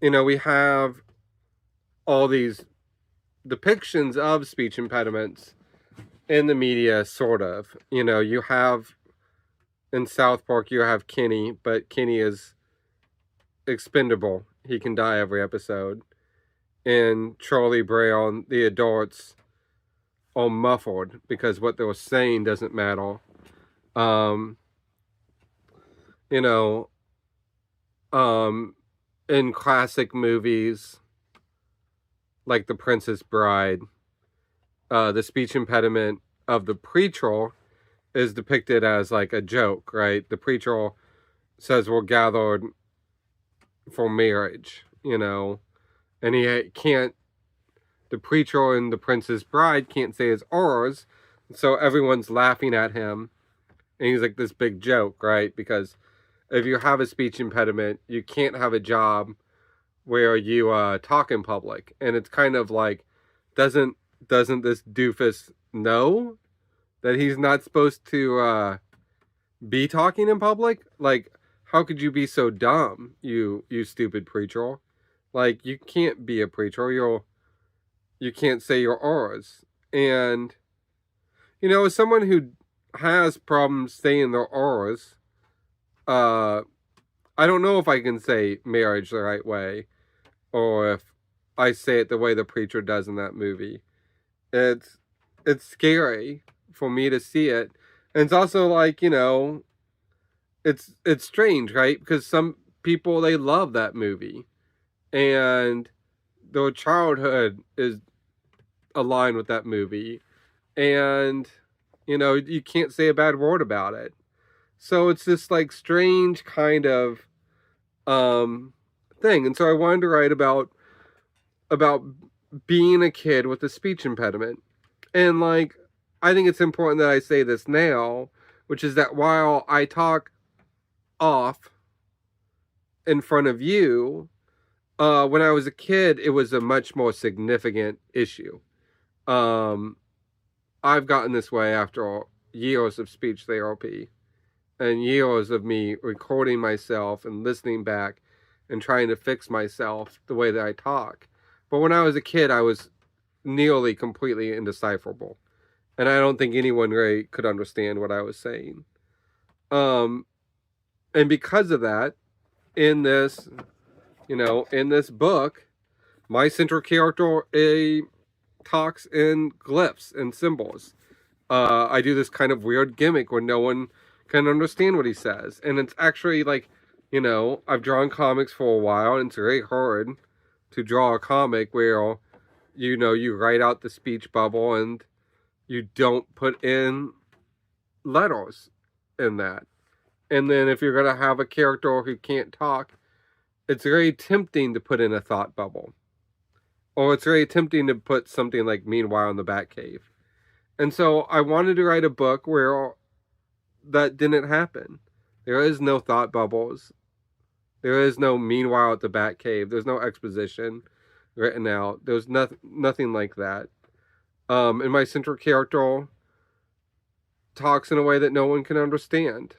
we have all these depictions of speech impediments in the media, sort of. You have in South Park, you have Kenny, but Kenny is expendable. He can die every episode. In Charlie Brown, the adults are muffled because what they're saying doesn't matter. Um, you know, in classic movies like The Princess Bride, the speech impediment of the preacher is depicted as like a joke, right? The preacher says we're gathered for marriage, and he can't, the preacher in The Princess Bride can't say his R's, so everyone's laughing at him, and he's like this big joke, right? Because if you have a speech impediment, you can't have a job where you talk in public, and it's kind of like, doesn't this doofus know that he's not supposed to be talking in public? Like, how could you be so dumb, you stupid preacher? Like, you can't be a preacher. You can't say your R's. And as someone who has problems saying their R's, I don't know if I can say marriage the right way, or if I say it the way the preacher does in that movie. It's scary for me to see it. And it's also like, it's strange, right? Because some people, they love that movie, and their childhood is aligned with that movie, and you can't say a bad word about it. So it's this like strange kind of thing. And so I wanted to write about being a kid with a speech impediment. And like, I think it's important that I say this now, which is that while I talk off in front of you, when I was a kid, it was a much more significant issue. I've gotten this way after years of speech therapy and years of me recording myself and listening back and trying to fix myself the way that I talk. But when I was a kid, I was nearly completely indecipherable. And I don't think anyone really could understand what I was saying. And because of that, in this, in this book, my central character talks in glyphs and symbols. I do this kind of weird gimmick where no one can understand what he says. And it's actually like, I've drawn comics for a while, and it's very hard to draw a comic where, you write out the speech bubble and you don't put in letters in that. And then if you're going to have a character who can't talk, it's very tempting to put in a thought bubble. Or it's very tempting to put something like Meanwhile in the Batcave. And so I wanted to write a book where that didn't happen. There is no thought bubbles. There is no Meanwhile at the Batcave. There's no exposition written out. There's nothing like that. And my central character talks in a way that no one can understand.